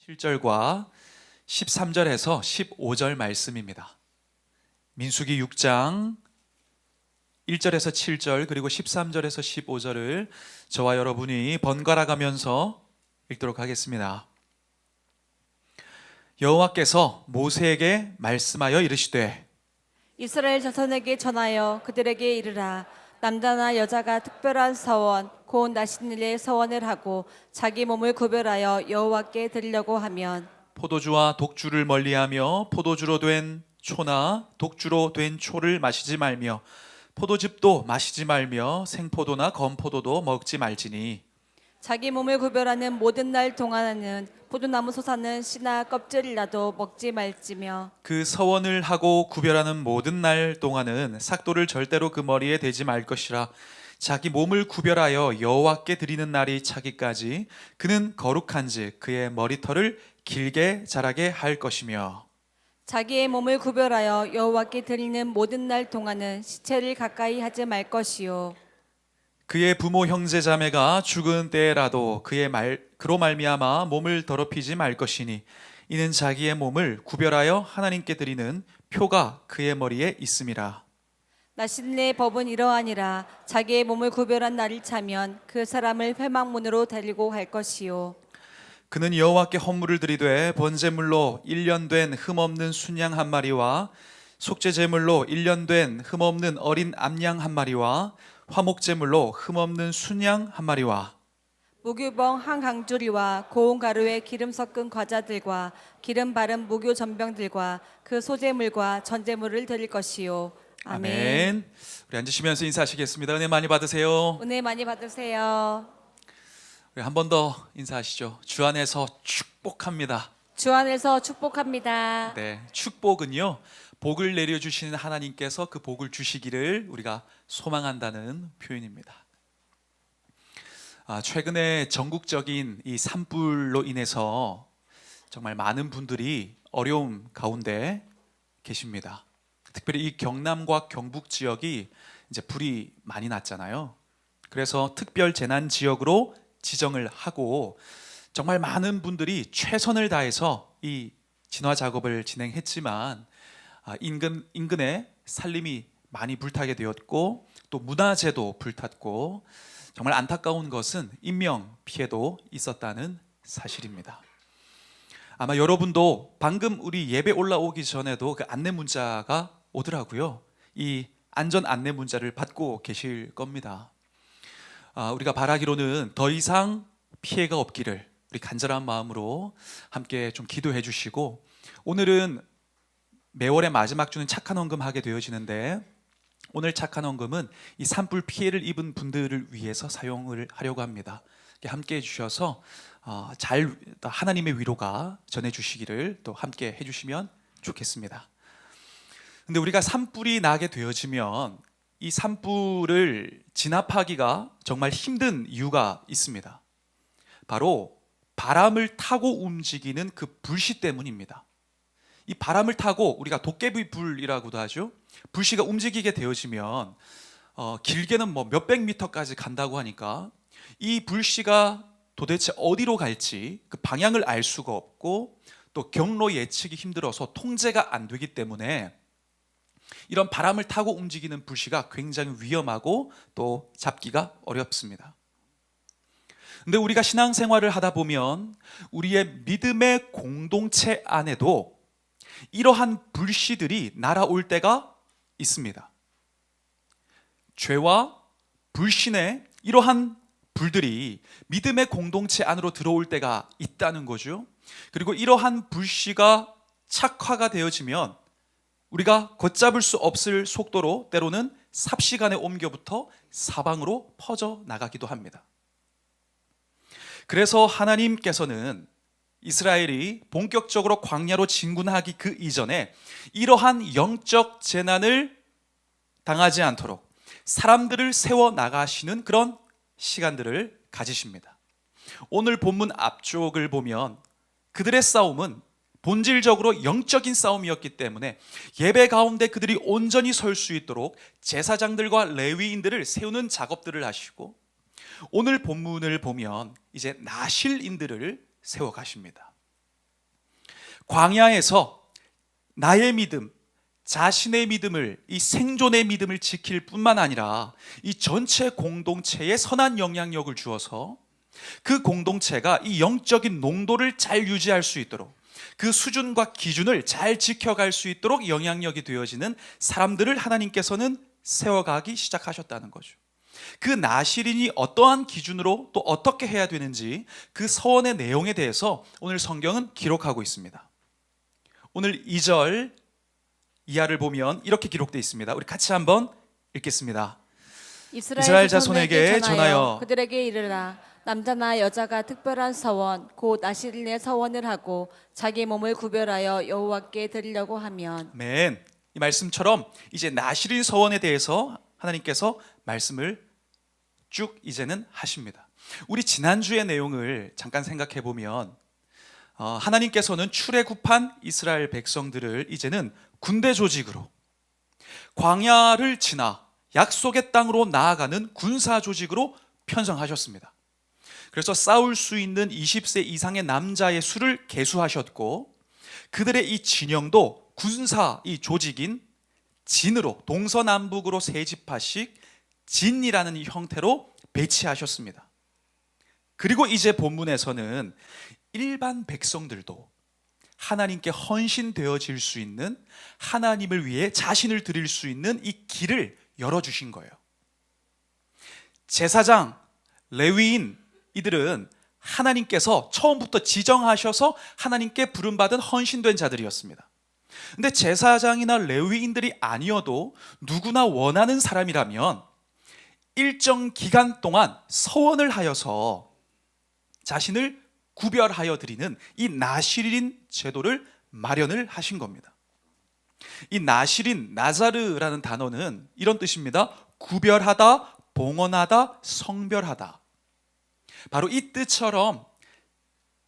7절과 13절에서 15절 말씀입니다. 민수기 6장 1절에서 7절 그리고 13절에서 15절을 저와 여러분이 번갈아 가면서 읽도록 하겠습니다. 여호와께서 모세에게 말씀하여 이르시되 이스라엘 자손에게 전하여 그들에게 이르라. 남자나 여자가 특별한 서원 곧 나신일의 서원을 하고 자기 몸을 구별하여 여호와께 드리려고 하면 포도주와 독주를 멀리하며 포도주로 된 초나 독주로 된 초를 마시지 말며 포도즙도 마시지 말며 생포도나 건포도도 먹지 말지니 자기 몸을 구별하는 모든 날 동안에는 포도나무 솟아는 씨나 껍질이라도 먹지 말지며 그 서원을 하고 구별하는 모든 날 동안은 삭도를 절대로 그 머리에 대지 말 것이라. 자기 몸을 구별하여 여호와께 드리는 날이 차기까지 그는 거룩한즉 그의 머리털을 길게 자라게 할 것이며 자기의 몸을 구별하여 여호와께 드리는 모든 날 동안은 시체를 가까이 하지 말 것이요 그의 부모 형제 자매가 죽은 때라도 그로 말미암아 몸을 더럽히지 말 것이니 이는 자기의 몸을 구별하여 하나님께 드리는 표가 그의 머리에 있음이라. 나신일의 법은 이러하니라. 자기의 몸을 구별한 날이 차면 그 사람을 회막문으로 데리고 갈 것이요 그는 여호와께 헌물을 드리되 번제물로 1년 된 흠없는 순양 한 마리와 속죄제물로 1년 된 흠없는 어린 암양 한 마리와 화목제물로 흠없는 순양 한 마리와 무교병 한 강주리와 고운 가루에 기름 섞은 과자들과 기름 바른 무교 전병들과 그 소제물과 전제물을 드릴 것이요 아멘. 아멘. 우리 앉으시면서 인사하시겠습니다. 은혜 많이 받으세요. 은혜 많이 받으세요. 우리 한 번 더 인사하시죠. 주 안에서 축복합니다. 주 안에서 축복합니다. 네, 축복은요, 복을 내려주시는 하나님께서 그 복을 주시기를 우리가 소망한다는 표현입니다. 최근에 전국적인 이 산불로 인해서 정말 많은 분들이 어려움 가운데 계십니다. 특별히 이 경남과 경북 지역이 이제 불이 많이 났잖아요. 그래서 특별 재난 지역으로 지정을 하고 정말 많은 분들이 최선을 다해서 이 진화 작업을 진행했지만 인근의 산림이 많이 불타게 되었고 또 문화재도 불탔고 정말 안타까운 것은 인명 피해도 있었다는 사실입니다. 아마 여러분도 방금 우리 예배 올라오기 전에도 그 안내 문자가 오더라고요. 이 안전 안내 문자를 받고 계실 겁니다. 우리가 바라기로는 더 이상 피해가 없기를 우리 간절한 마음으로 함께 좀 기도해 주시고, 오늘은 매월의 마지막 주는 착한 헌금 하게 되어지는데 오늘 착한 헌금은 이 산불 피해를 입은 분들을 위해서 사용을 하려고 합니다. 함께 해주셔서 잘 하나님의 위로가 전해주시기를 또 함께 해주시면 좋겠습니다. 근데 우리가 산불이 나게 되어지면 이 산불을 진압하기가 정말 힘든 이유가 있습니다. 바로 바람을 타고 움직이는 그 불씨 때문입니다. 이 바람을 타고 우리가 도깨비 불이라고도 하죠. 불씨가 움직이게 되어지면 길게는 뭐 몇백 미터까지 간다고 하니까 이 불씨가 도대체 어디로 갈지 그 방향을 알 수가 없고 또 경로 예측이 힘들어서 통제가 안 되기 때문에 이런 바람을 타고 움직이는 불씨가 굉장히 위험하고 또 잡기가 어렵습니다. 근데 우리가 신앙생활을 하다 보면 우리의 믿음의 공동체 안에도 이러한 불씨들이 날아올 때가 있습니다. 죄와 불신의 이러한 불들이 믿음의 공동체 안으로 들어올 때가 있다는 거죠. 그리고 이러한 불씨가 착화가 되어지면 우리가 걷잡을 수 없을 속도로 때로는 삽시간에 옮겨부터 사방으로 퍼져 나가기도 합니다. 그래서 하나님께서는 이스라엘이 본격적으로 광야로 진군하기 그 이전에 이러한 영적 재난을 당하지 않도록 사람들을 세워 나가시는 그런 시간들을 가지십니다. 오늘 본문 앞쪽을 보면 그들의 싸움은 본질적으로 영적인 싸움이었기 때문에 예배 가운데 그들이 온전히 설 수 있도록 제사장들과 레위인들을 세우는 작업들을 하시고, 오늘 본문을 보면 이제 나실인들을 세워 가십니다. 광야에서 나의 믿음, 자신의 믿음을, 이 생존의 믿음을 지킬 뿐만 아니라 이 전체 공동체에 선한 영향력을 주어서 그 공동체가 이 영적인 농도를 잘 유지할 수 있도록, 그 수준과 기준을 잘 지켜갈 수 있도록 영향력이 되어지는 사람들을 하나님께서는 세워가기 시작하셨다는 거죠. 그 나실인이 어떠한 기준으로 또 어떻게 해야 되는지 그 서원의 내용에 대해서 오늘 성경은 기록하고 있습니다. 오늘 2절 이하를 보면 이렇게 기록되어 있습니다. 우리 같이 한번 읽겠습니다. 이스라엘 자손에게 전하여 그들에게 이르라. 남자나 여자가 특별한 서원 곧 나실인의 서원을 하고 자기 몸을 구별하여 여호와께 드리려고 하면. 아멘. 이 말씀처럼 이제 나실인 서원에 대해서 하나님께서 말씀을 쭉 이제는 하십니다. 우리 지난주의 내용을 잠깐 생각해 보면 하나님께서는 출애굽한 이스라엘 백성들을 이제는 군대 조직으로, 광야를 지나 약속의 땅으로 나아가는 군사 조직으로 편성하셨습니다. 그래서 싸울 수 있는 20세 이상의 남자의 수를 계수하셨고, 그들의 이 진영도 군사 이 조직인 진으로, 동서남북으로 세 지파씩 진이라는 이 형태로 배치하셨습니다. 그리고 이제 본문에서는 일반 백성들도 하나님께 헌신되어질 수 있는, 하나님을 위해 자신을 드릴 수 있는 이 길을 열어주신 거예요. 제사장, 레위인 이들은 하나님께서 처음부터 지정하셔서 하나님께 부름받은 헌신된 자들이었습니다. 근데 제사장이나 레위인들이 아니어도 누구나 원하는 사람이라면 일정 기간 동안 서원을 하여서 자신을 구별하여 드리는 이 나실인 제도를 마련을 하신 겁니다. 이 나실인, 나자르라는 단어는 이런 뜻입니다. 구별하다, 봉헌하다, 성별하다. 바로 이 뜻처럼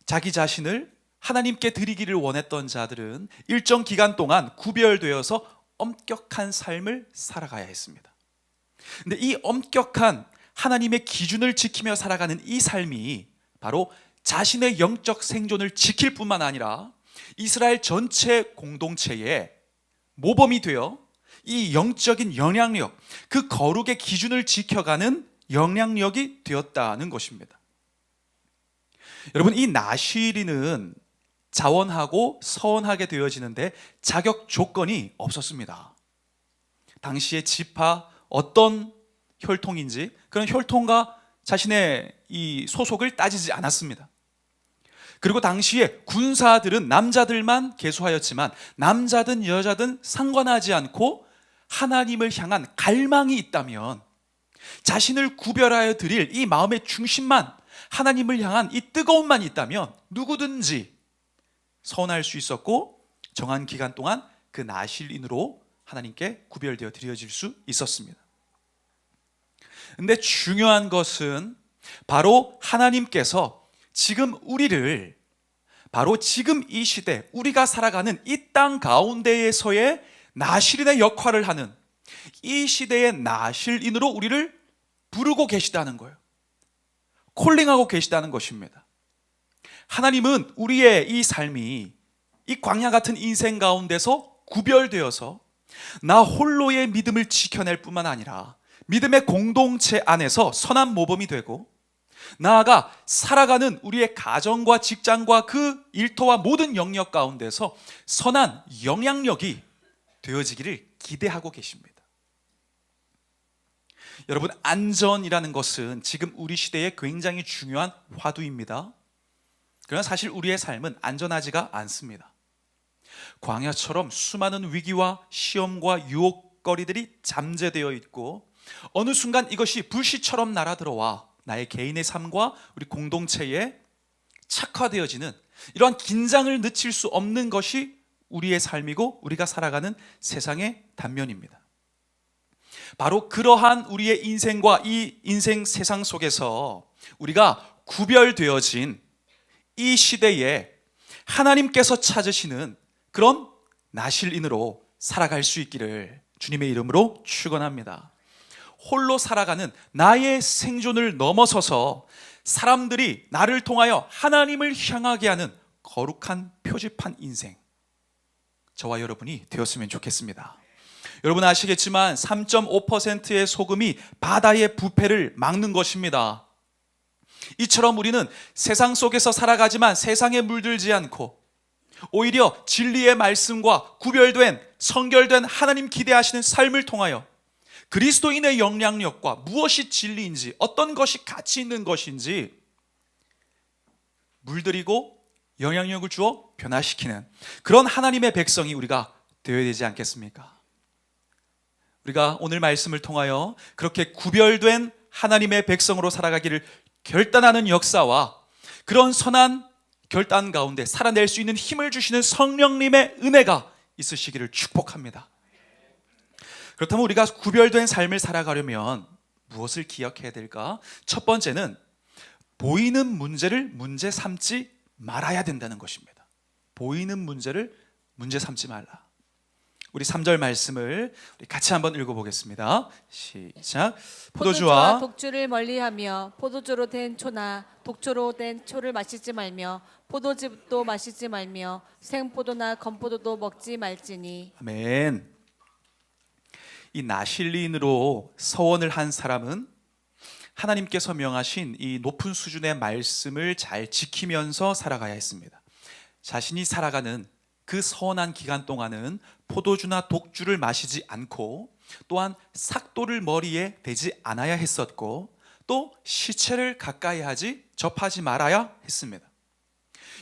자기 자신을 하나님께 드리기를 원했던 자들은 일정 기간 동안 구별되어서 엄격한 삶을 살아가야 했습니다. 근데 이 엄격한 하나님의 기준을 지키며 살아가는 이 삶이 바로 자신의 영적 생존을 지킬 뿐만 아니라 이스라엘 전체 공동체에 모범이 되어 이 영적인 영향력, 그 거룩의 기준을 지켜가는 영향력이 되었다는 것입니다. 여러분, 이 나실인은 자원하고 서원하게 되어지는데 자격 조건이 없었습니다. 당시의 지파, 어떤 혈통인지 그런 혈통과 자신의 이 소속을 따지지 않았습니다. 그리고 당시에 군사들은 남자들만 계수하였지만 남자든 여자든 상관하지 않고 하나님을 향한 갈망이 있다면, 자신을 구별하여 드릴 이 마음의 중심만, 하나님을 향한 이 뜨거움만 있다면 누구든지 서원할 수 있었고, 정한 기간 동안 그 나실인으로 하나님께 구별되어 드려질 수 있었습니다. 근데 중요한 것은 바로 하나님께서 지금 우리를, 바로 지금 이 시대 우리가 살아가는 이 땅 가운데에서의 나실인의 역할을 하는 이 시대의 나실인으로 우리를 부르고 계시다는 거예요. 콜링하고 계시다는 것입니다. 하나님은 우리의 이 삶이 이 광야 같은 인생 가운데서 구별되어서 나 홀로의 믿음을 지켜낼 뿐만 아니라 믿음의 공동체 안에서 선한 모범이 되고, 나아가 살아가는 우리의 가정과 직장과 그 일터와 모든 영역 가운데서 선한 영향력이 되어지기를 기대하고 계십니다. 여러분, 안전이라는 것은 지금 우리 시대에 굉장히 중요한 화두입니다. 그러나 사실 우리의 삶은 안전하지가 않습니다. 광야처럼 수많은 위기와 시험과 유혹거리들이 잠재되어 있고, 어느 순간 이것이 불씨처럼 날아들어와 나의 개인의 삶과 우리 공동체에 착화되어지는 이러한 긴장을 늦출 수 없는 것이 우리의 삶이고 우리가 살아가는 세상의 단면입니다. 바로 그러한 우리의 인생과 이 인생 세상 속에서 우리가 구별되어진 이 시대에 하나님께서 찾으시는 그런 나실인으로 살아갈 수 있기를 주님의 이름으로 축원합니다. 홀로 살아가는 나의 생존을 넘어서서 사람들이 나를 통하여 하나님을 향하게 하는 거룩한 표지판 인생, 저와 여러분이 되었으면 좋겠습니다. 여러분 아시겠지만 3.5%의 소금이 바다의 부패를 막는 것입니다. 이처럼 우리는 세상 속에서 살아가지만 세상에 물들지 않고 오히려 진리의 말씀과 구별된 성결된 하나님 기대하시는 삶을 통하여 그리스도인의 영향력과 무엇이 진리인지, 어떤 것이 가치 있는 것인지 물들이고 영향력을 주어 변화시키는 그런 하나님의 백성이 우리가 되어야 되지 않겠습니까? 우리가 오늘 말씀을 통하여 그렇게 구별된 하나님의 백성으로 살아가기를 결단하는 역사와 그런 선한 결단 가운데 살아낼 수 있는 힘을 주시는 성령님의 은혜가 있으시기를 축복합니다. 그렇다면 우리가 구별된 삶을 살아가려면 무엇을 기억해야 될까? 첫 번째는 보이는 문제를 문제 삼지 말아야 된다는 것입니다. 보이는 문제를 문제 삼지 말라. 우리 3절 말씀을 우리 같이 한번 읽어보겠습니다. 시작. 포도주와 독주를 멀리하며 포도주로 된 초나 독초로 된 초를 마시지 말며 포도즙도 마시지 말며 생포도나 건포도도 먹지 말지니. 아멘. 이 나실린으로 서원을 한 사람은 하나님께서 명하신 이 높은 수준의 말씀을 잘 지키면서 살아가야 했습니다. 자신이 살아가는 그 서원한 기간 동안은 포도주나 독주를 마시지 않고 또한 삭도를 머리에 대지 않아야 했었고 또 시체를 가까이 접하지 말아야 했습니다.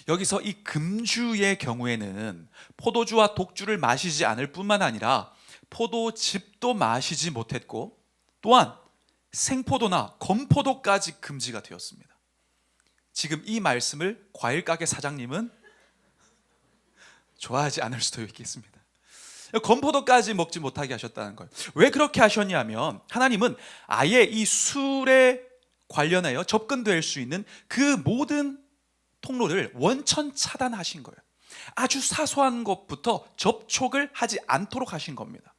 여기서 이 금주의 경우에는 포도주와 독주를 마시지 않을 뿐만 아니라 포도즙도 마시지 못했고 또한 생포도나 건포도까지 금지가 되었습니다. 지금 이 말씀을 과일가게 사장님은 좋아하지 않을 수도 있겠습니다. 건포도까지 먹지 못하게 하셨다는 거예요. 왜 그렇게 하셨냐면 하나님은 아예 이 술에 관련하여 접근될 수 있는 그 모든 통로를 원천 차단하신 거예요. 아주 사소한 것부터 접촉을 하지 않도록 하신 겁니다.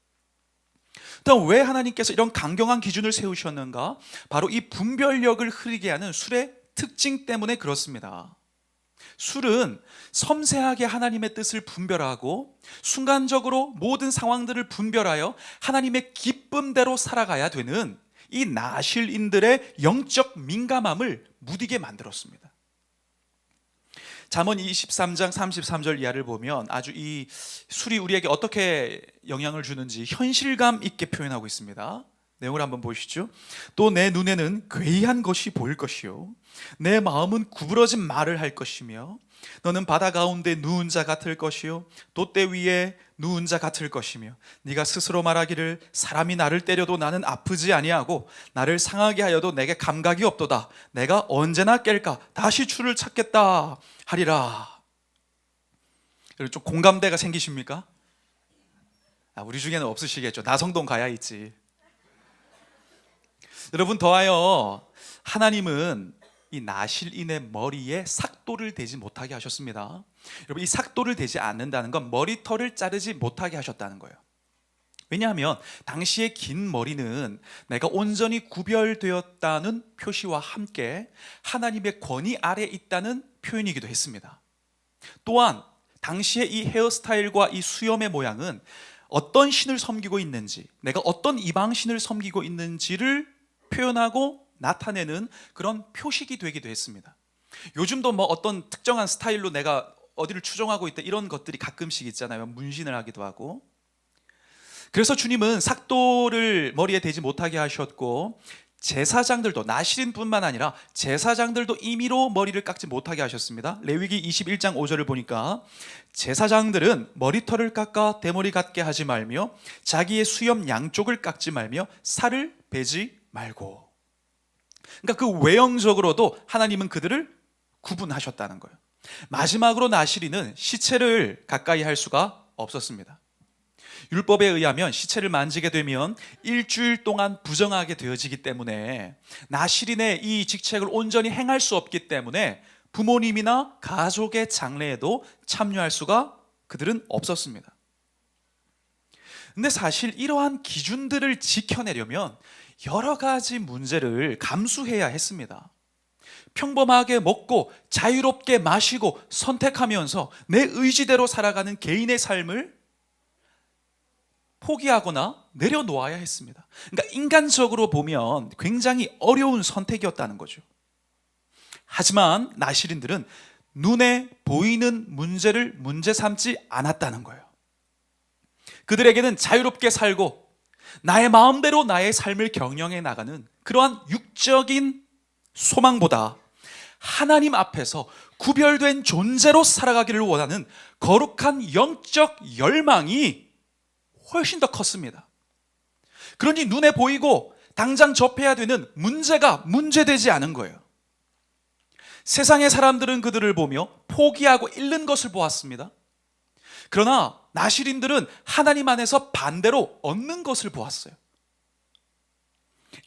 그럼 왜 하나님께서 이런 강경한 기준을 세우셨는가? 바로 이 분별력을 흐리게 하는 술의 특징 때문에 그렇습니다. 술은 섬세하게 하나님의 뜻을 분별하고 순간적으로 모든 상황들을 분별하여 하나님의 기쁨대로 살아가야 되는 이 나실인들의 영적 민감함을 무디게 만들었습니다. 잠언 23장 33절 이하를 보면 아주 이 술이 우리에게 어떻게 영향을 주는지 현실감 있게 표현하고 있습니다. 내용을 한번 보시죠. 또 내 눈에는 괴이한 것이 보일 것이요 내 마음은 구부러진 말을 할 것이며 너는 바다 가운데 누운 자 같을 것이요 돛대 위에 누운 자 같을 것이며 네가 스스로 말하기를 사람이 나를 때려도 나는 아프지 아니하고 나를 상하게 하여도 내게 감각이 없도다. 내가 언제나 깰까 다시 주를 찾겠다 하리라. 여러분 좀 공감대가 생기십니까? 우리 중에는 없으시겠죠. 나성동 가야 있지. 여러분 더하여 하나님은 이 나실인의 머리에 삭도를 대지 못하게 하셨습니다. 여러분 이 삭도를 대지 않는다는 건 머리털을 자르지 못하게 하셨다는 거예요. 왜냐하면 당시의 긴 머리는 내가 온전히 구별되었다는 표시와 함께 하나님의 권위 아래 있다는 표현이기도 했습니다. 또한 당시의 이 헤어스타일과 이 수염의 모양은 어떤 신을 섬기고 있는지, 내가 어떤 이방신을 섬기고 있는지를 표현하고 나타내는 그런 표식이 되기도 했습니다. 요즘도 뭐 어떤 특정한 스타일로 내가 어디를 추종하고 있다 이런 것들이 가끔씩 있잖아요. 문신을 하기도 하고. 그래서 주님은 삭도를 머리에 대지 못하게 하셨고 제사장들도 나실인뿐만 아니라 제사장들도 임의로 머리를 깎지 못하게 하셨습니다. 레위기 21장 5절을 보니까 제사장들은 머리털을 깎아 대머리 같게 하지 말며 자기의 수염 양쪽을 깎지 말며 살을 베지 말고. 그러니까 그 외형적으로도 하나님은 그들을 구분하셨다는 거예요. 마지막으로 나실인은 시체를 가까이 할 수가 없었습니다. 율법에 의하면 시체를 만지게 되면 일주일 동안 부정하게 되어지기 때문에 나실인의 이 직책을 온전히 행할 수 없기 때문에 부모님이나 가족의 장례에도 참여할 수가 그들은 없었습니다. 근데 사실 이러한 기준들을 지켜내려면 여러 가지 문제를 감수해야 했습니다. 평범하게 먹고 자유롭게 마시고 선택하면서 내 의지대로 살아가는 개인의 삶을 포기하거나 내려놓아야 했습니다. 그러니까 인간적으로 보면 굉장히 어려운 선택이었다는 거죠. 하지만 나시린들은 눈에 보이는 문제를 문제 삼지 않았다는 거예요. 그들에게는 자유롭게 살고 나의 마음대로 나의 삶을 경영해 나가는 그러한 육적인 소망보다 하나님 앞에서 구별된 존재로 살아가기를 원하는 거룩한 영적 열망이 훨씬 더 컸습니다. 그러니 눈에 보이고 당장 접해야 되는 문제가 문제되지 않은 거예요. 세상의 사람들은 그들을 보며 포기하고 잃는 것을 보았습니다. 그러나 나시린들은 하나님 안에서 반대로 얻는 것을 보았어요.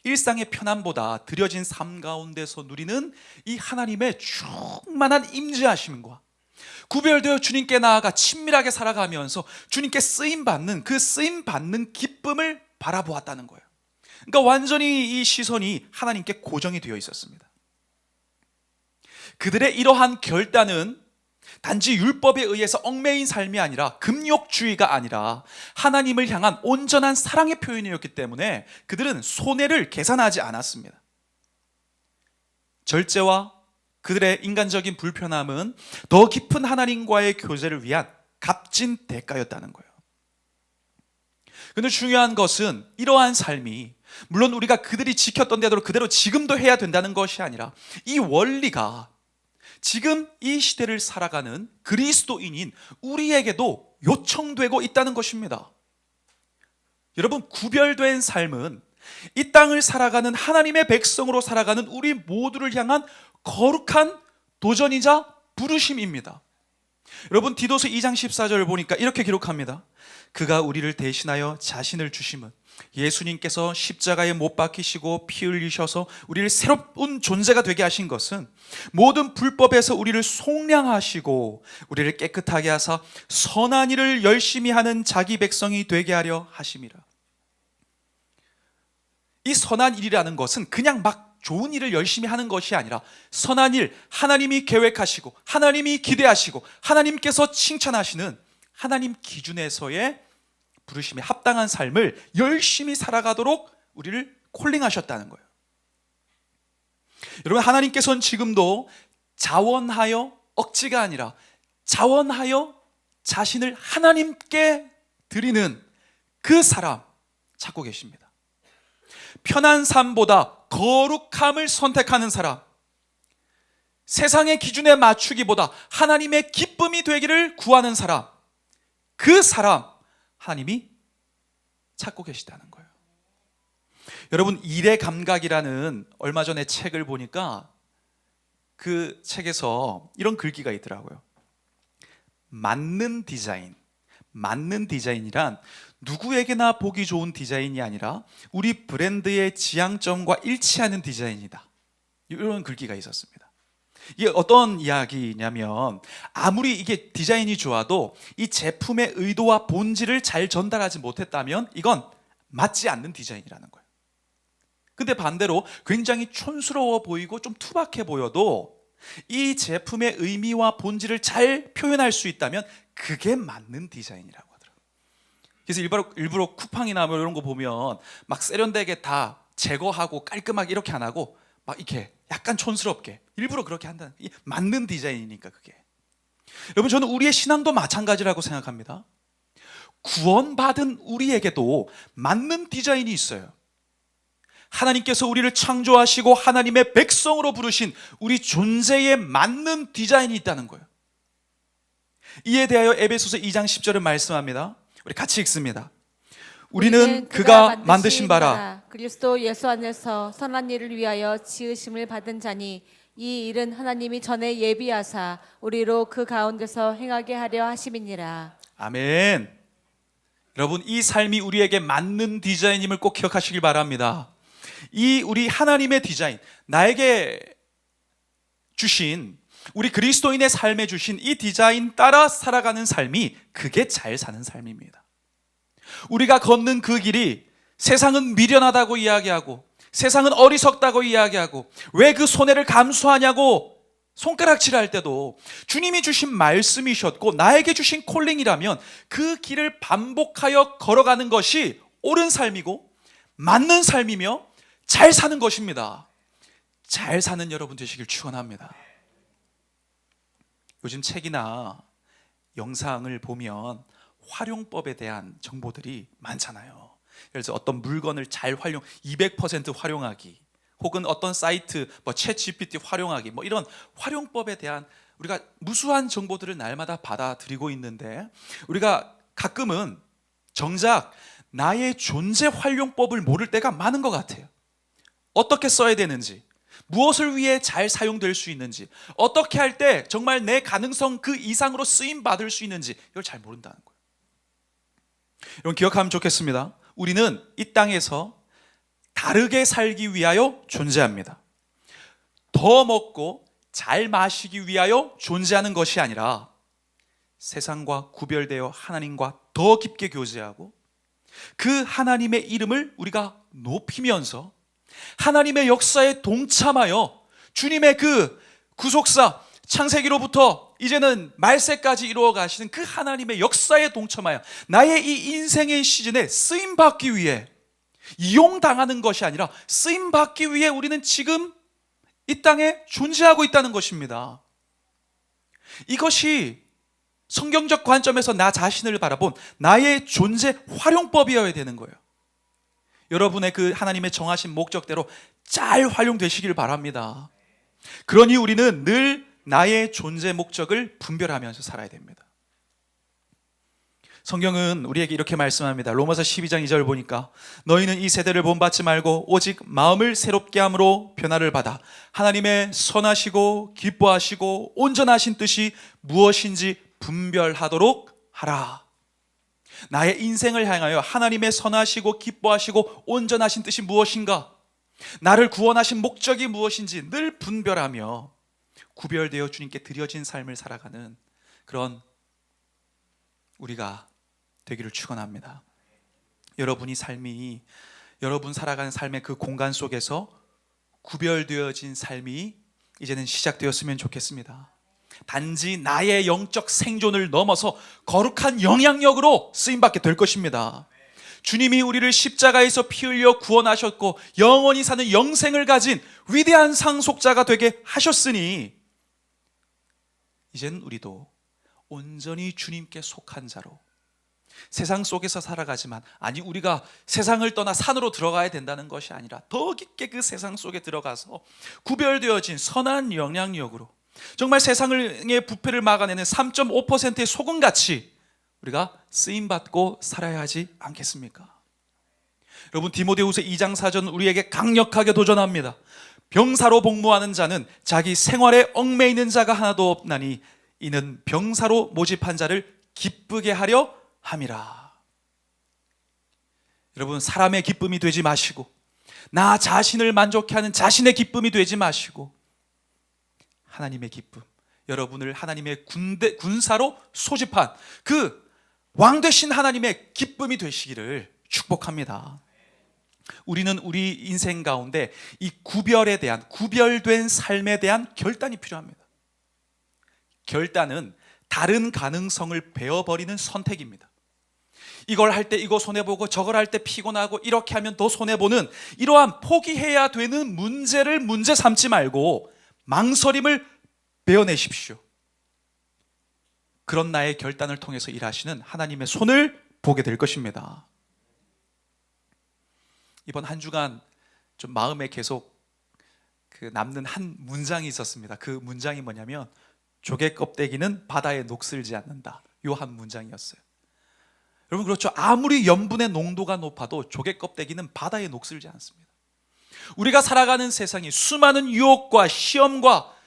일상의 편안보다 드려진 삶 가운데서 누리는 이 하나님의 충만한 임재하심과 구별되어 주님께 나아가 친밀하게 살아가면서 주님께 쓰임받는 그 쓰임받는 기쁨을 바라보았다는 거예요. 그러니까 완전히 이 시선이 하나님께 고정이 되어 있었습니다. 그들의 이러한 결단은 단지 율법에 의해서 얽매인 삶이 아니라 금욕주의가 아니라 하나님을 향한 온전한 사랑의 표현이었기 때문에 그들은 손해를 계산하지 않았습니다. 절제와 그들의 인간적인 불편함은 더 깊은 하나님과의 교제를 위한 값진 대가였다는 거예요. 그런데 중요한 것은 이러한 삶이 물론 우리가 그들이 지켰던 대로 그대로 지금도 해야 된다는 것이 아니라 이 원리가 지금 이 시대를 살아가는 그리스도인인 우리에게도 요청되고 있다는 것입니다. 여러분, 구별된 삶은 이 땅을 살아가는 하나님의 백성으로 살아가는 우리 모두를 향한 거룩한 도전이자 부르심입니다. 여러분, 디도서 2장 14절을 보니까 이렇게 기록합니다. 그가 우리를 대신하여 자신을 주심은 예수님께서 십자가에 못 박히시고 피 흘리셔서 우리를 새로운 존재가 되게 하신 것은 모든 불법에서 우리를 속량하시고 우리를 깨끗하게 하사 선한 일을 열심히 하는 자기 백성이 되게 하려 하심이라. 이 선한 일이라는 것은 그냥 막 좋은 일을 열심히 하는 것이 아니라 선한 일, 하나님이 계획하시고 하나님이 기대하시고 하나님께서 칭찬하시는 하나님 기준에서의 부르심에 합당한 삶을 열심히 살아가도록 우리를 콜링하셨다는 거예요. 여러분, 하나님께서는 지금도 자원하여 억지가 아니라 자원하여 자신을 하나님께 드리는 그 사람 찾고 계십니다. 편한 삶보다 거룩함을 선택하는 사람, 세상의 기준에 맞추기보다 하나님의 기쁨이 되기를 구하는 사람, 그 사람 하나님이 찾고 계시다는 거예요. 여러분, 일의 감각이라는 얼마 전에 책을 보니까 그 책에서 이런 글귀가 있더라고요. 맞는 디자인. 맞는 디자인이란 누구에게나 보기 좋은 디자인이 아니라 우리 브랜드의 지향점과 일치하는 디자인이다. 이런 글귀가 있었습니다. 이게 어떤 이야기냐면 아무리 이게 디자인이 좋아도 이 제품의 의도와 본질을 잘 전달하지 못했다면 이건 맞지 않는 디자인이라는 거예요. 근데 반대로 굉장히 촌스러워 보이고 좀 투박해 보여도 이 제품의 의미와 본질을 잘 표현할 수 있다면 그게 맞는 디자인이라고 하더라고요. 그래서 일부러 쿠팡이나 뭐 이런 거 보면 막 세련되게 다 제거하고 깔끔하게 이렇게 안 하고 막 이렇게 약간 촌스럽게 일부러 그렇게 한다는, 맞는 디자인이니까 그게. 여러분, 저는 우리의 신앙도 마찬가지라고 생각합니다. 구원받은 우리에게도 맞는 디자인이 있어요. 하나님께서 우리를 창조하시고 하나님의 백성으로 부르신 우리 존재에 맞는 디자인이 있다는 거예요. 이에 대하여 에베소서 2장 10절은 말씀합니다. 우리 같이 읽습니다. 우리는 그가 만드신 바라 그리스도 예수 안에서 선한 일을 위하여 지으심을 받은 자니 이 일은 하나님이 전에 예비하사 우리로 그 가운데서 행하게 하려 하심이니라. 아멘. 여러분, 이 삶이 우리에게 맞는 디자인임을 꼭 기억하시길 바랍니다. 이 우리 하나님의 디자인, 나에게 주신 우리 그리스도인의 삶에 주신 이 디자인 따라 살아가는 삶이 그게 잘 사는 삶입니다. 우리가 걷는 그 길이 세상은 미련하다고 이야기하고 세상은 어리석다고 이야기하고 왜 그 손해를 감수하냐고 손가락질할 때도 주님이 주신 말씀이셨고 나에게 주신 콜링이라면 그 길을 반복하여 걸어가는 것이 옳은 삶이고 맞는 삶이며 잘 사는 것입니다. 잘 사는 여러분 되시길 축원합니다. 요즘 책이나 영상을 보면 활용법에 대한 정보들이 많잖아요. 예를 들어서 어떤 물건을 잘 200% 활용하기, 혹은 어떤 사이트, 챗 GPT 활용하기, 이런 활용법에 대한 우리가 무수한 정보들을 날마다 받아들이고 있는데, 우리가 가끔은 정작 나의 존재 활용법을 모를 때가 많은 것 같아요. 어떻게 써야 되는지, 무엇을 위해 잘 사용될 수 있는지, 어떻게 할 때 정말 내 가능성 그 이상으로 쓰임 받을 수 있는지, 이걸 잘 모른다는 거예요. 여러분 기억하면 좋겠습니다. 우리는 이 땅에서 다르게 살기 위하여 존재합니다. 더 먹고 잘 마시기 위하여 존재하는 것이 아니라 세상과 구별되어 하나님과 더 깊게 교제하고 그 하나님의 이름을 우리가 높이면서 하나님의 역사에 동참하여 주님의 그 구속사 창세기로부터 이제는 말세까지 이루어 가시는 그 하나님의 역사에 동참하여 나의 이 인생의 시즌에 쓰임받기 위해, 이용당하는 것이 아니라 쓰임받기 위해 우리는 지금 이 땅에 존재하고 있다는 것입니다. 이것이 성경적 관점에서 나 자신을 바라본 나의 존재 활용법이어야 되는 거예요. 여러분의 그 하나님의 정하신 목적대로 잘 활용되시길 바랍니다. 그러니 우리는 늘 나의 존재 목적을 분별하면서 살아야 됩니다. 성경은 우리에게 이렇게 말씀합니다. 로마서 12장 2절 보니까 너희는 이 세대를 본받지 말고 오직 마음을 새롭게 함으로 변화를 받아 하나님의 선하시고 기뻐하시고 온전하신 뜻이 무엇인지 분별하도록 하라. 나의 인생을 향하여 하나님의 선하시고 기뻐하시고 온전하신 뜻이 무엇인가, 나를 구원하신 목적이 무엇인지 늘 분별하며 구별되어 주님께 드려진 삶을 살아가는 그런 우리가 되기를 축원합니다. 여러분 살아가는 삶의 그 공간 속에서 구별되어진 삶이 이제는 시작되었으면 좋겠습니다. 단지 나의 영적 생존을 넘어서 거룩한 영향력으로 쓰임받게 될 것입니다. 주님이 우리를 십자가에서 피 흘려 구원하셨고 영원히 사는 영생을 가진 위대한 상속자가 되게 하셨으니 이제는 우리도 온전히 주님께 속한 자로 세상 속에서 살아가지만, 아니 우리가 세상을 떠나 산으로 들어가야 된다는 것이 아니라 더 깊게 그 세상 속에 들어가서 구별되어진 선한 영향력으로 정말 세상의 부패를 막아내는 3.5%의 소금같이 우리가 쓰임받고 살아야 하지 않겠습니까? 여러분 디모데후서 2장 4절은 우리에게 강력하게 도전합니다. 병사로 복무하는 자는 자기 생활에 얽매이는 자가 하나도 없나니 이는 병사로 모집한 자를 기쁘게 하려 함이라. 여러분 사람의 기쁨이 되지 마시고 나 자신을 만족해 하는 자신의 기쁨이 되지 마시고 하나님의 기쁨, 여러분을 하나님의 군사로 소집한 그 왕 되신 하나님의 기쁨이 되시기를 축복합니다. 우리는 우리 인생 가운데 이 구별에 대한, 구별된 삶에 대한 결단이 필요합니다. 결단은 다른 가능성을 베어버리는 선택입니다. 이걸 할 때 이거 손해보고 저걸 할 때 피곤하고 이렇게 하면 더 손해보는 이러한 포기해야 되는 문제를 문제 삼지 말고 망설임을 베어내십시오. 그런 나의 결단을 통해서 일하시는 하나님의 손을 보게 될 것입니다. 이번 한 주간 좀 마음에 계속 남는 한 문장이 있었습니다. 그 문장이 뭐냐면 조개 껍데기는 바다에 녹슬지 않는다. 요 한 문장이었어요. 여러분 그렇죠. 아무리 염분의 농도가 높아도 조개 껍데기는 바다에 녹슬지 않습니다. 우리가 살아가는 세상이 수많은 유혹과 시험과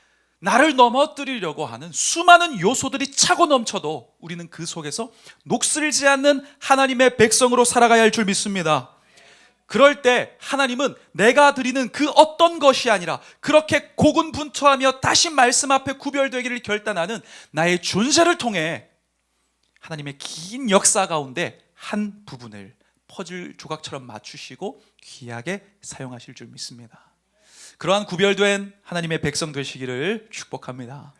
나를 넘어뜨리려고 하는 수많은 요소들이 차고 넘쳐도 우리는 그 속에서 녹슬지 않는 하나님의 백성으로 살아가야 할 줄 믿습니다. 그럴 때 하나님은 내가 드리는 그 어떤 것이 아니라 그렇게 고군분투하며 다시 말씀 앞에 구별되기를 결단하는 나의 존재를 통해 하나님의 긴 역사 가운데 한 부분을 퍼즐 조각처럼 맞추시고 귀하게 사용하실 줄 믿습니다. 그러한 구별된 하나님의 백성 되시기를 축복합니다.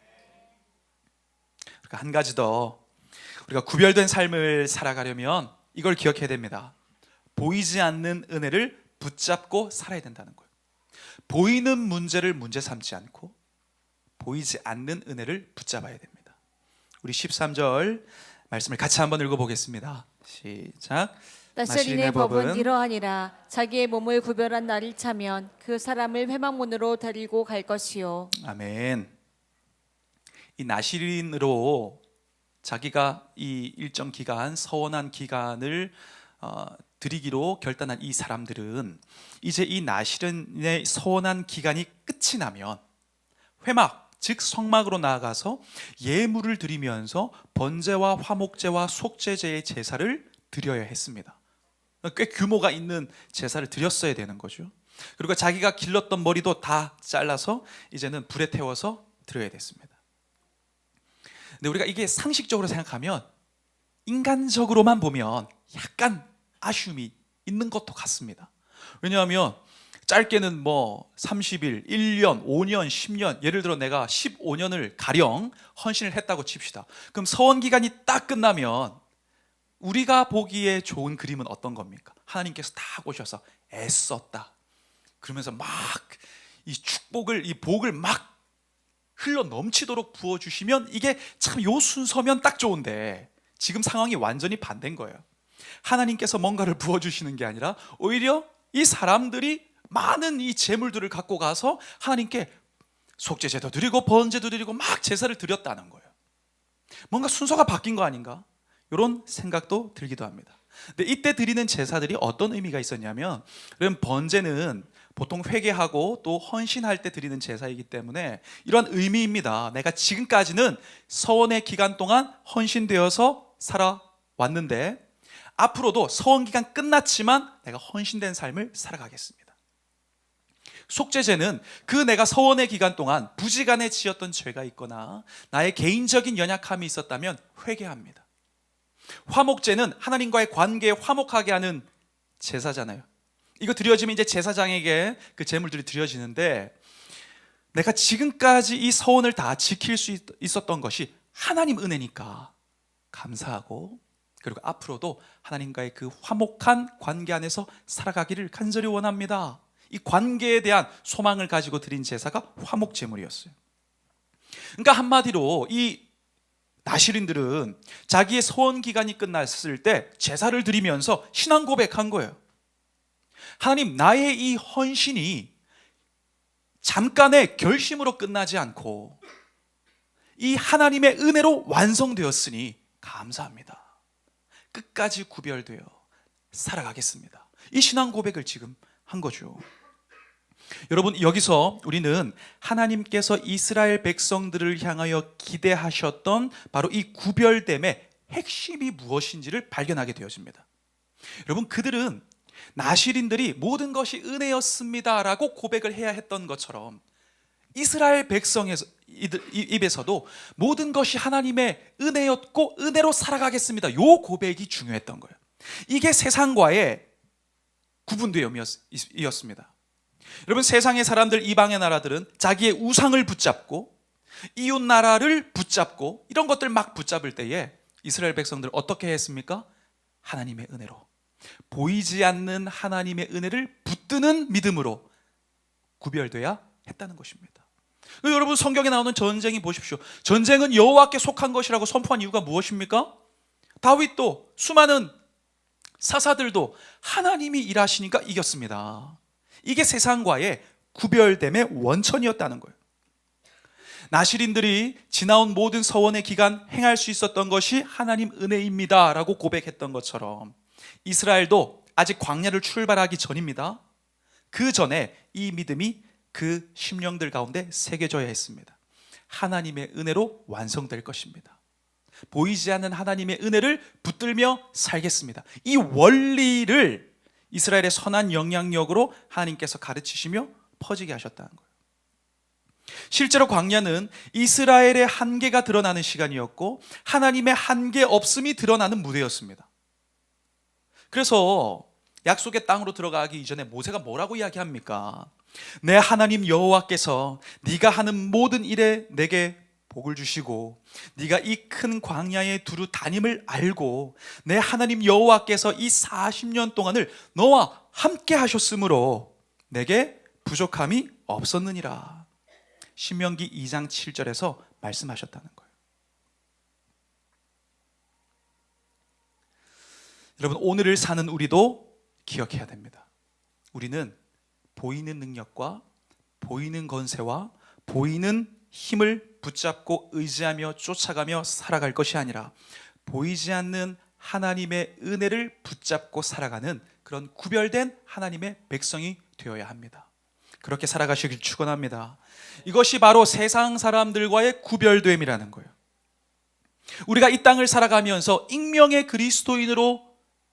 그러니까 한 가지 더, 우리가 구별된 삶을 살아가려면 이걸 기억해야 됩니다. 보이지 않는 은혜를 붙잡고 살아야 된다는 거예요. 보이는 문제를 문제 삼지 않고 보이지 않는 은혜를 붙잡아야 됩니다. 우리 13절 말씀을 같이 한번 읽어보겠습니다. 시작. 나시린의 법은 이러하니라. 자기의 몸을 구별한 날을 차면 그 사람을 회막문으로 데리고 갈 것이요. 아멘. 이 나시린으로 자기가 이 일정 기간, 서원한 기간을 드리기로 결단한 이 사람들은 이제 이 나시린의 서원한 기간이 끝이 나면 회막, 즉 성막으로 나아가서 예물을 드리면서 번제와 화목제와 속죄제의 제사를 드려야 했습니다. 꽤 규모가 있는 제사를 드렸어야 되는 거죠. 그리고 자기가 길렀던 머리도 다 잘라서 이제는 불에 태워서 드려야 됐습니다. 근데 우리가 이게 상식적으로 생각하면, 인간적으로만 보면 약간 아쉬움이 있는 것도 같습니다. 왜냐하면 짧게는 뭐 30일, 1년, 5년, 10년, 예를 들어 내가 15년을 가령 헌신을 했다고 칩시다. 그럼 서원 기간이 딱 끝나면 우리가 보기에 좋은 그림은 어떤 겁니까? 하나님께서 다 오셔서 애썼다 그러면서 막 이 축복을, 이 복을 막 흘러 넘치도록 부어주시면 이게 참 요 순서면 딱 좋은데, 지금 상황이 완전히 반대인 거예요. 하나님께서 뭔가를 부어주시는 게 아니라 오히려 이 사람들이 많은 이 제물들을 갖고 가서 하나님께 속죄제도 드리고 번제도 드리고 막 제사를 드렸다는 거예요. 뭔가 순서가 바뀐 거 아닌가? 이런 생각도 들기도 합니다. 근데 이때 드리는 제사들이 어떤 의미가 있었냐면, 번제는 보통 회개하고 또 헌신할 때 드리는 제사이기 때문에 이런 의미입니다. 내가 지금까지는 서원의 기간 동안 헌신되어서 살아왔는데 앞으로도 서원 기간 끝났지만 내가 헌신된 삶을 살아가겠습니다. 속죄제는 그 내가 서원의 기간 동안 부지간에 지었던 죄가 있거나 나의 개인적인 연약함이 있었다면 회개합니다. 화목제는 하나님과의 관계에 화목하게 하는 제사잖아요. 이거 드려지면 이제 제사장에게 그 제물들이 드려지는데, 내가 지금까지 이 서원을 다 지킬 수 있었던 것이 하나님 은혜니까 감사하고, 그리고 앞으로도 하나님과의 그 화목한 관계 안에서 살아가기를 간절히 원합니다. 이 관계에 대한 소망을 가지고 드린 제사가 화목 제물이었어요. 그러니까 한마디로 이 나시린들은 자기의 서원 기간이 끝났을 때 제사를 드리면서 신앙 고백한 거예요. 하나님, 나의 이 헌신이 잠깐의 결심으로 끝나지 않고 이 하나님의 은혜로 완성되었으니 감사합니다. 끝까지 구별되어 살아가겠습니다. 이 신앙 고백을 지금 한 거죠. 여러분, 여기서 우리는 하나님께서 이스라엘 백성들을 향하여 기대하셨던 바로 이 구별됨의 핵심이 무엇인지를 발견하게 되어집니다. 여러분, 그들은 나시린들이 모든 것이 은혜였습니다라고 고백을 해야 했던 것처럼 이스라엘 백성의 입에서도 모든 것이 하나님의 은혜였고 은혜로 살아가겠습니다, 요 고백이 중요했던 거예요. 이게 세상과의 구분됨이었습니다. 여러분, 세상의 사람들, 이방의 나라들은 자기의 우상을 붙잡고 이웃 나라를 붙잡고 이런 것들 막 붙잡을 때에 이스라엘 백성들 어떻게 했습니까? 하나님의 은혜로, 보이지 않는 하나님의 은혜를 붙드는 믿음으로 구별돼야 했다는 것입니다. 여러분, 성경에 나오는 전쟁이 보십시오. 전쟁은 여호와께 속한 것이라고 선포한 이유가 무엇입니까? 다윗도 수많은 사사들도 하나님이 일하시니까 이겼습니다. 이게 세상과의 구별됨의 원천이었다는 거예요. 나시린들이 지나온 모든 서원의 기간 행할 수 있었던 것이 하나님 은혜입니다 라고 고백했던 것처럼 이스라엘도 아직 광야를 출발하기 전입니다. 그 전에 이 믿음이 그 심령들 가운데 새겨져야 했습니다. 하나님의 은혜로 완성될 것입니다. 보이지 않는 하나님의 은혜를 붙들며 살겠습니다. 이 원리를 이스라엘의 선한 영향력으로 하나님께서 가르치시며 퍼지게 하셨다는 거예요. 실제로 광야는 이스라엘의 한계가 드러나는 시간이었고 하나님의 한계 없음이 드러나는 무대였습니다. 그래서 약속의 땅으로 들어가기 이전에 모세가 뭐라고 이야기합니까? 내 하나님 여호와께서 네가 하는 모든 일에 내게 복을 주시고 네가 이 큰 광야에 두루 다님을 알고 내 하나님 여호와께서 이 40년 동안을 너와 함께 하셨으므로 내게 부족함이 없었느니라. 신명기 2장 7절에서 말씀하셨다는 거예요. 여러분, 오늘을 사는 우리도 기억해야 됩니다. 우리는 보이는 능력과 보이는 권세와 보이는 힘을 붙잡고 의지하며 쫓아가며 살아갈 것이 아니라 보이지 않는 하나님의 은혜를 붙잡고 살아가는 그런 구별된 하나님의 백성이 되어야 합니다. 그렇게 살아가시길 축원합니다. 이것이 바로 세상 사람들과의 구별됨이라는 거예요. 우리가 이 땅을 살아가면서 익명의 그리스도인으로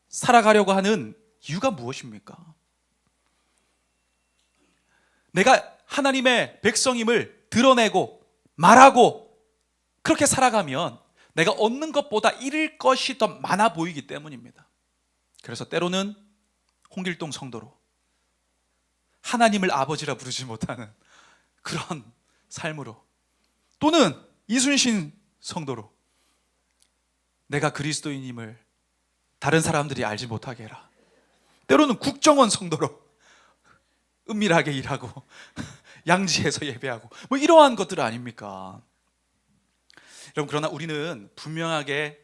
살아가려고 하는 이유가 무엇입니까? 내가 하나님의 백성임을 드러내고 말하고 그렇게 살아가면 내가 얻는 것보다 잃을 것이 더 많아 보이기 때문입니다. 그래서 때로는 홍길동 성도로 하나님을 아버지라 부르지 못하는 그런 삶으로, 또는 이순신 성도로 내가 그리스도인임을 다른 사람들이 알지 못하게 해라. 때로는 국정원 성도로 은밀하게 일하고 양지에서 예배하고 뭐 이러한 것들 아닙니까? 여러분, 그러나 우리는 분명하게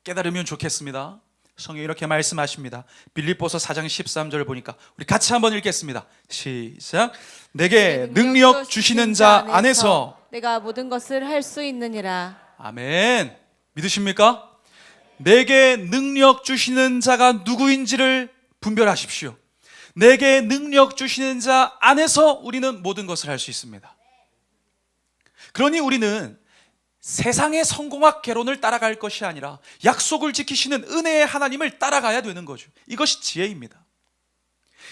깨달으면 좋겠습니다. 성경이 이렇게 말씀하십니다. 빌립보서 4장 13절 보니까 우리 같이 한번 읽겠습니다. 시작. 내게 능력 주시는 자 안에서 내가 모든 것을 할 수 있느니라. 아멘. 믿으십니까? 내게 능력 주시는 자가 누구인지를 분별하십시오. 내게 능력 주시는 자 안에서 우리는 모든 것을 할 수 있습니다. 그러니 우리는 세상의 성공학 개론을 따라갈 것이 아니라 약속을 지키시는 은혜의 하나님을 따라가야 되는 거죠. 이것이 지혜입니다.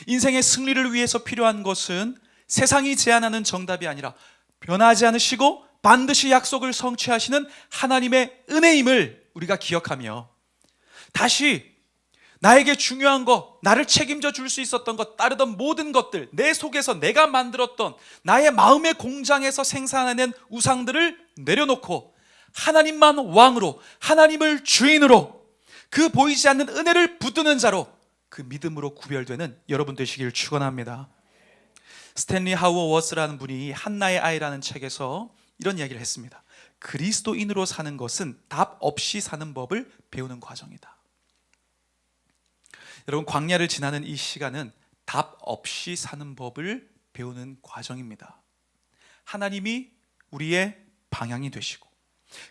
인생의 승리를 위해서 필요한 것은 세상이 제안하는 정답이 아니라 변하지 않으시고 반드시 약속을 성취하시는 하나님의 은혜임을 우리가 기억하며 다시 나에게 중요한 것, 나를 책임져 줄 수 있었던 것, 따르던 모든 것들, 내 속에서 내가 만들었던 나의 마음의 공장에서 생산해낸 우상들을 내려놓고 하나님만 왕으로, 하나님을 주인으로, 그 보이지 않는 은혜를 붙드는 자로, 그 믿음으로 구별되는 여러분 되시길 축원합니다. 스탠리 하우어 워스라는 분이 한나의 아이라는 책에서 이런 이야기를 했습니다. 그리스도인으로 사는 것은 답 없이 사는 법을 배우는 과정이다. 여러분, 광야를 지나는 이 시간은 답 없이 사는 법을 배우는 과정입니다. 하나님이 우리의 방향이 되시고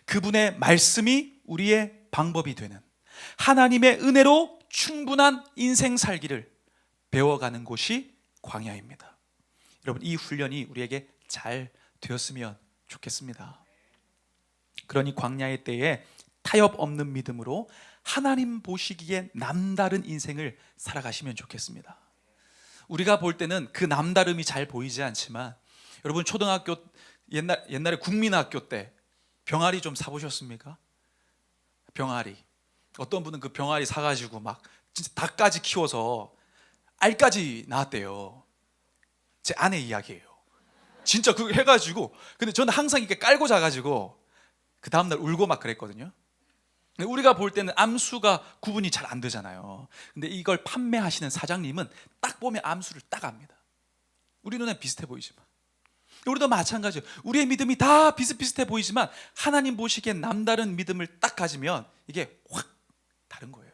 그분의 말씀이 우리의 방법이 되는 하나님의 은혜로 충분한 인생 살기를 배워가는 곳이 광야입니다. 여러분, 이 훈련이 우리에게 잘 되었으면 좋겠습니다. 그러니 광야의 때에 타협 없는 믿음으로 하나님 보시기에 남다른 인생을 살아가시면 좋겠습니다. 우리가 볼 때는 그 남다름이 잘 보이지 않지만, 여러분 초등학교 옛날에 국민학교 때 병아리 좀 사보셨습니까? 병아리. 어떤 분은 그 병아리 사가지고 막 진짜 닭까지 키워서 알까지 낳았대요. 제 아내 이야기예요. 진짜 그거 해가지고, 근데 저는 항상 이렇게 깔고 자가지고 그 다음날 울고 막 그랬거든요. 우리가 볼 때는 암수가 구분이 잘 안 되잖아요. 근데 이걸 판매하시는 사장님은 딱 보면 암수를 딱 압니다. 우리 눈에 비슷해 보이지만, 우리도 마찬가지예요. 우리의 믿음이 다 비슷비슷해 보이지만 하나님 보시기엔 남다른 믿음을 딱 가지면 이게 확 다른 거예요.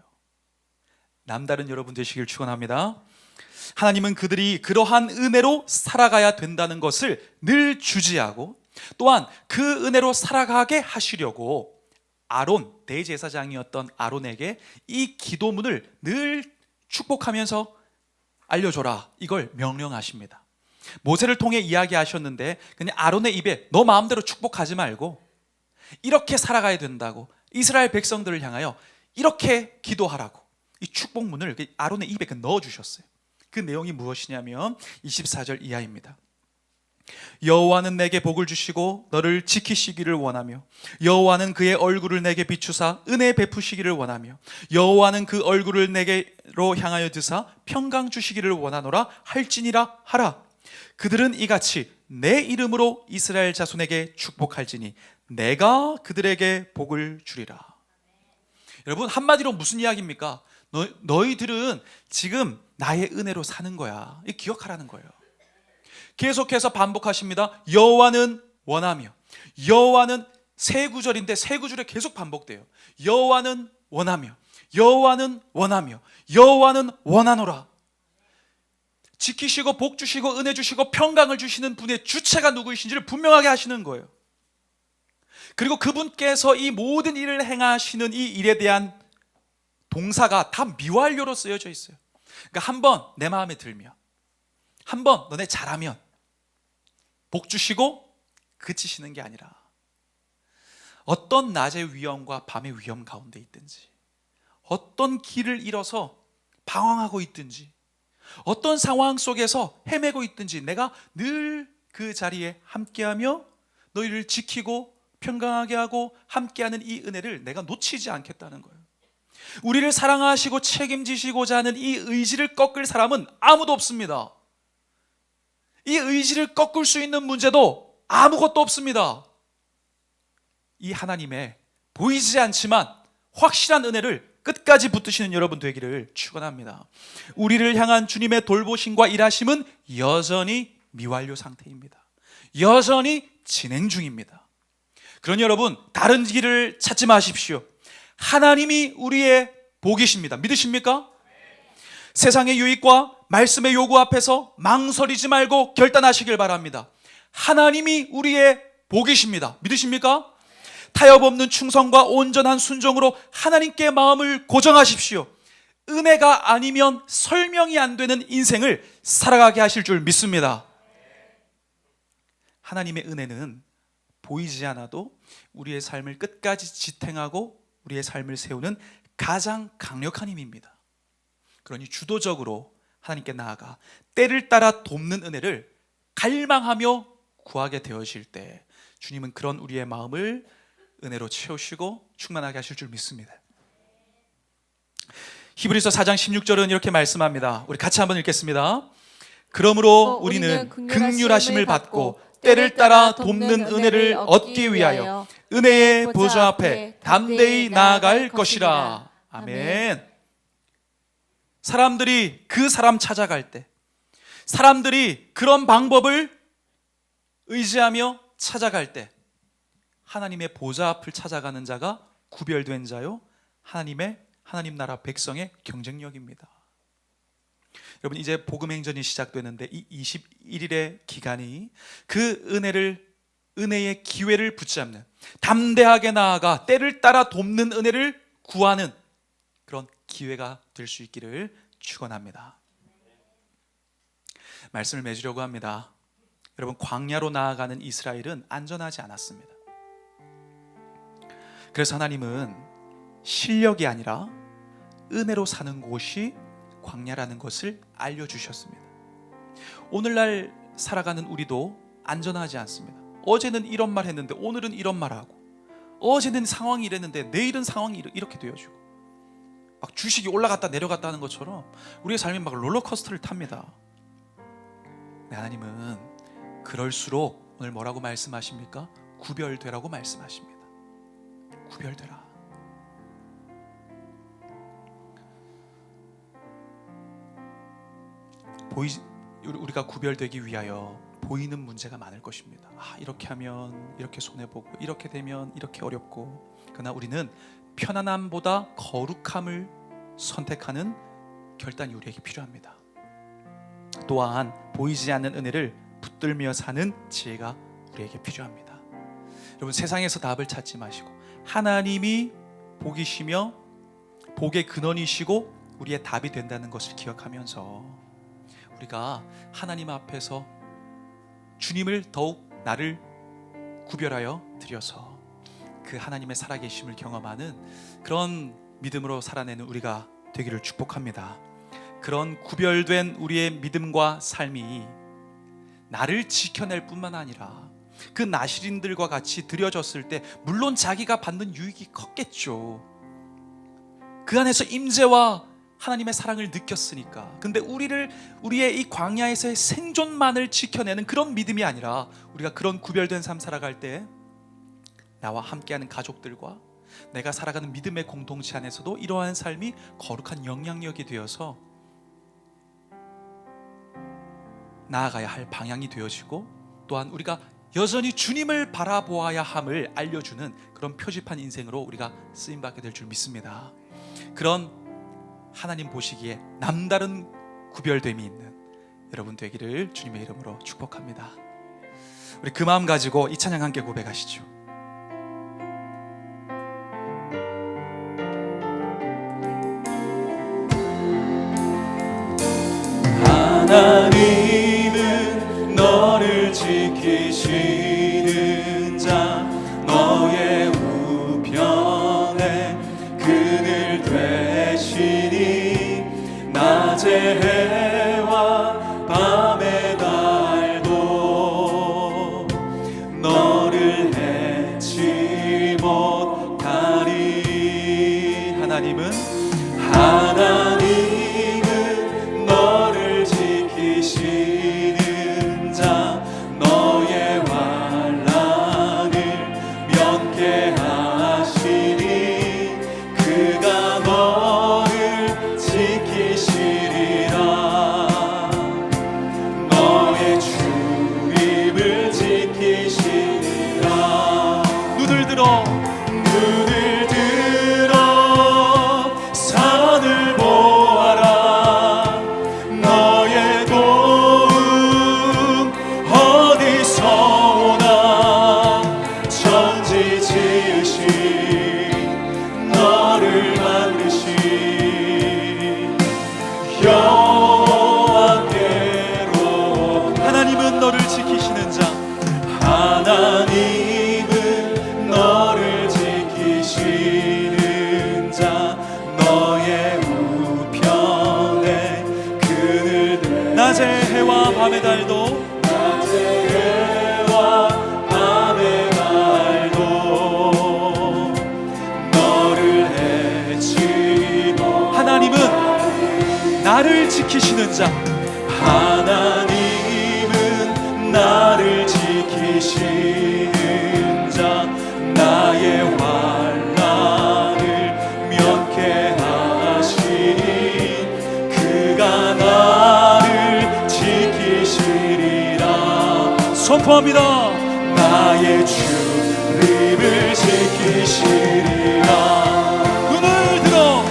남다른 여러분 되시길 축원합니다. 하나님은 그들이 그러한 은혜로 살아가야 된다는 것을 늘 주지하고, 또한 그 은혜로 살아가게 하시려고 아론, 대제사장이었던 아론에게 이 기도문을 늘 축복하면서 알려줘라, 이걸 명령하십니다. 모세를 통해 이야기하셨는데 그냥 아론의 입에 너 마음대로 축복하지 말고 이렇게 살아가야 된다고, 이스라엘 백성들을 향하여 이렇게 기도하라고 이 축복문을 아론의 입에 넣어주셨어요. 그 내용이 무엇이냐면 24절 이하입니다. 여호와는 내게 복을 주시고 너를 지키시기를 원하며 여호와는 그의 얼굴을 내게 비추사 은혜 베푸시기를 원하며 여호와는 그 얼굴을 내게로 향하여 드사 평강 주시기를 원하노라 할지니라 하라. 그들은 이같이 내 이름으로 이스라엘 자손에게 축복할지니 내가 그들에게 복을 주리라. 여러분, 한마디로 무슨 이야기입니까? 너희들은 지금 나의 은혜로 사는 거야. 이 기억하라는 거예요. 계속해서 반복하십니다. 여호와는 원하며. 여호와는 세 구절인데 세 구절에 계속 반복돼요. 여호와는 원하며, 여호와는 원하며, 여호와는 원하노라. 지키시고 복 주시고 은혜 주시고 평강을 주시는 분의 주체가 누구이신지를 분명하게 하시는 거예요. 그리고 그분께서 이 모든 일을 행하시는 이 일에 대한 동사가 다 미완료로 쓰여져 있어요. 그러니까 한번 내 마음에 들면, 한번 너네 잘하면 복 주시고 그치시는 게 아니라 어떤 낮의 위험과 밤의 위험 가운데 있든지, 어떤 길을 잃어서 방황하고 있든지, 어떤 상황 속에서 헤매고 있든지 내가 늘 그 자리에 함께하며 너희를 지키고 평강하게 하고 함께하는 이 은혜를 내가 놓치지 않겠다는 거예요. 우리를 사랑하시고 책임지시고자 하는 이 의지를 꺾을 사람은 아무도 없습니다. 이 의지를 꺾을 수 있는 문제도 아무것도 없습니다. 이 하나님의 보이지 않지만 확실한 은혜를 끝까지 붙드시는 여러분 되기를 축원합니다. 우리를 향한 주님의 돌보심과 일하심은 여전히 미완료 상태입니다. 여전히 진행 중입니다. 그러니 여러분, 다른 길을 찾지 마십시오. 하나님이 우리의 복이십니다. 믿으십니까? 세상의 유익과 말씀의 요구 앞에서 망설이지 말고 결단하시길 바랍니다. 하나님이 우리의 복이십니다. 믿으십니까? 타협 없는 충성과 온전한 순종으로 하나님께 마음을 고정하십시오. 은혜가 아니면 설명이 안 되는 인생을 살아가게 하실 줄 믿습니다. 하나님의 은혜는 보이지 않아도 우리의 삶을 끝까지 지탱하고 우리의 삶을 세우는 가장 강력한 힘입니다. 그러니 주도적으로 하나님께 나아가 때를 따라 돕는 은혜를 갈망하며 구하게 되어질 때 주님은 그런 우리의 마음을 은혜로 채우시고 충만하게 하실 줄 믿습니다. 히브리서 4장 16절은 이렇게 말씀합니다. 우리 같이 한번 읽겠습니다. 그러므로 우리는 긍휼하심을 받고 때를 따라 돕는 은혜를 얻기 위하여 은혜의 보좌 앞에 담대히 나아갈 것이라. 아멘. 사람들이 그 사람 찾아갈 때, 사람들이 그런 방법을 의지하며 찾아갈 때 하나님의 보좌 앞을 찾아가는 자가 구별된 자요 하나님 나라 백성의 경쟁력입니다. 여러분, 이제 복음행전이 시작되는데 이 21일의 기간이 그 은혜의 기회를 붙잡는, 담대하게 나아가 때를 따라 돕는 은혜를 구하는 그런 기회가 될 수 있기를 축원합니다. 말씀을 맺으려고 합니다. 여러분, 광야로 나아가는 이스라엘은 안전하지 않았습니다. 그래서 하나님은 실력이 아니라 은혜로 사는 곳이 광야라는 것을 알려주셨습니다. 오늘날 살아가는 우리도 안전하지 않습니다. 어제는 이런 말 했는데 오늘은 이런 말 하고, 어제는 상황이 이랬는데 내일은 상황이 이렇게 되어지고, 막 주식이 올라갔다 내려갔다 하는 것처럼 우리의 삶이 막 롤러코스터를 탑니다. 하나님은 그럴수록 오늘 뭐라고 말씀하십니까? 구별되라고 말씀하십니다. 구별되라. 우리가 구별되기 위하여 보이는 문제가 많을 것입니다. 이렇게 하면 이렇게 손해보고, 이렇게 되면 이렇게 어렵고, 그러나 우리는 편안함보다 거룩함을 선택하는 결단이 우리에게 필요합니다. 또한 보이지 않는 은혜를 붙들며 사는 지혜가 우리에게 필요합니다. 여러분, 세상에서 답을 찾지 마시고 하나님이 복이시며 복의 근원이시고 우리의 답이 된다는 것을 기억하면서 우리가 하나님 앞에서 주님을 더욱 나를 구별하여 드려서 그 하나님의 살아계심을 경험하는 그런 믿음으로 살아내는 우리가 되기를 축복합니다. 그런 구별된 우리의 믿음과 삶이 나를 지켜낼 뿐만 아니라 그 나실인들과 같이 드려졌을 때 물론 자기가 받는 유익이 컸겠죠. 그 안에서 임재와 하나님의 사랑을 느꼈으니까. 근데 우리의 이 광야에서의 생존만을 지켜내는 그런 믿음이 아니라, 우리가 그런 구별된 삶 살아갈 때 나와 함께하는 가족들과 내가 살아가는 믿음의 공동체 안에서도 이러한 삶이 거룩한 영향력이 되어서 나아가야 할 방향이 되어지고, 또한 우리가 여전히 주님을 바라보아야 함을 알려주는 그런 표지판 인생으로 우리가 쓰임받게 될 줄 믿습니다. 그런 하나님 보시기에 남다른 구별됨이 있는 여러분 되기를 주님의 이름으로 축복합니다. 우리 그 마음 가지고 이 찬양 함께 고백하시죠. 하나님은 너를 지키시는 자, 너의 우편에 그늘 되시니 낮의 해와 밤의 달도 너를 해치 못하리. 하나님은 너를 지키시는 자, 너의 환난을 면케하시니 그가 너를 지키시리라. 너의 출입을 지키시리라. 눈을 들어 산을 보아라. 너의 도움 어디서 오나. 천지 지으신 너를 만드신 여호와께로. 하나님은 너를 지키시는 자, 하나님은 너를 지키시는 자, 너의 우편에 그늘 되. 낮의 해와 밤의 달도, 낮의 해와 밤의 달도 너를 해치고. 하나님은 나를 지키시는 자, 하나님은 나를 지키시는 자, 나의 환난을 면케하시니 그가 나를 지키시리라. 선포합니다. 나의 출입을 지키시리라. 눈을 들어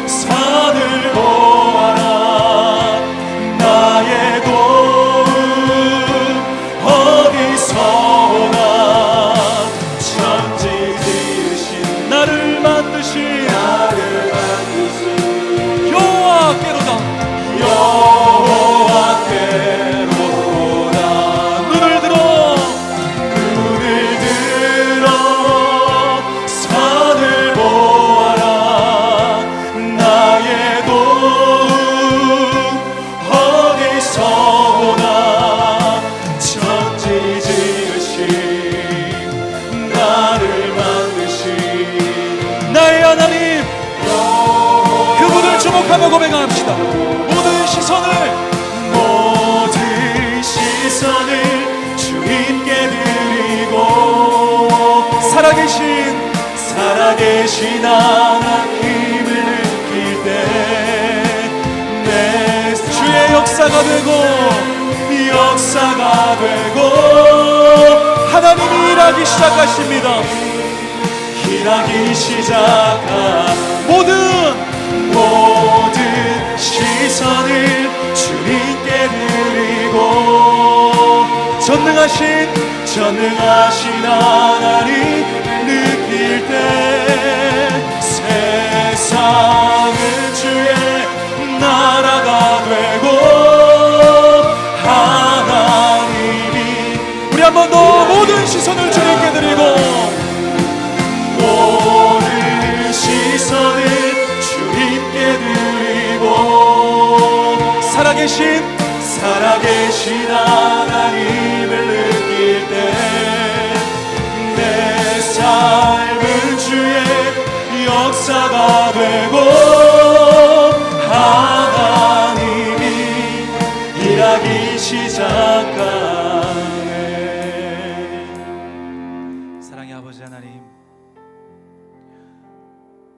산을 보아라. 나의 도움 어디서 오나. 천지 지으신 나를 만드신 여호와께로다. 여호와께로다. 눈을 들어 산을 보아라. 나의 도움 어디서 오나. 천지 지으신 나를 만드신 나의 하나님, 그분을 주목하며 고백합시다. 모든 시선을 주님께 드리고, 살아계신 하나님을 느낄 때 내 주의 역사가 되고 하나님이 일하기 시작하십니다. 일하기 시작한 모든 시선을 주님께 드리고, 전능하신 하나님 느낄 때 세상은 주의 나라가 되고, 하나님이 우리 한 번 더 모든 시선을 주님께 드리고, 모든 시선을 주님께 드리고, 살아계신 하나님을 느낄 때 내 삶은 주의 역사가 되고 하나님이 일하기 시작하네. 사랑의 아버지 하나님,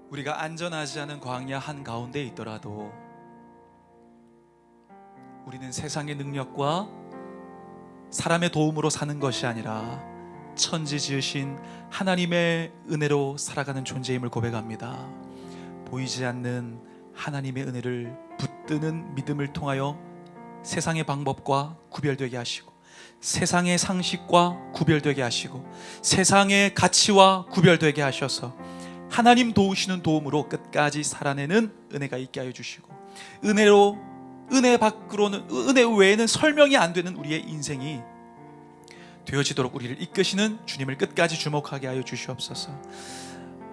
우리가 안전하지 않은 광야 한가운데 있더라도 우리는 세상의 능력과 사람의 도움으로 사는 것이 아니라 천지 지으신 하나님의 은혜로 살아가는 존재임을 고백합니다. 보이지 않는 하나님의 은혜를 붙드는 믿음을 통하여 세상의 방법과 구별되게 하시고 세상의 상식과 구별되게 하시고 세상의 가치와 구별되게 하셔서 하나님 도우시는 도움으로 끝까지 살아내는 은혜가 있게 하여 주시고 은혜 밖으로는, 은혜 외에는 설명이 안 되는 우리의 인생이 되어지도록 우리를 이끄시는 주님을 끝까지 주목하게 하여 주시옵소서.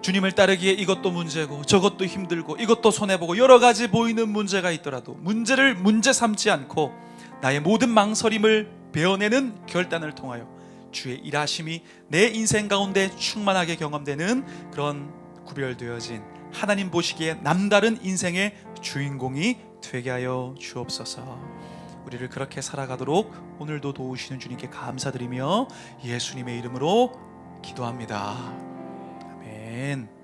주님을 따르기에 이것도 문제고 저것도 힘들고 이것도 손해보고 여러 가지 보이는 문제가 있더라도 문제를 문제 삼지 않고 나의 모든 망설임을 베어내는 결단을 통하여 주의 일하심이 내 인생 가운데 충만하게 경험되는 그런 구별되어진 하나님 보시기에 남다른 인생의 주인공이 되게 하여 주옵소서. 우리를 그렇게 살아가도록 오늘도 도우시는 주님께 감사드리며 예수님의 이름으로 기도합니다. 아멘.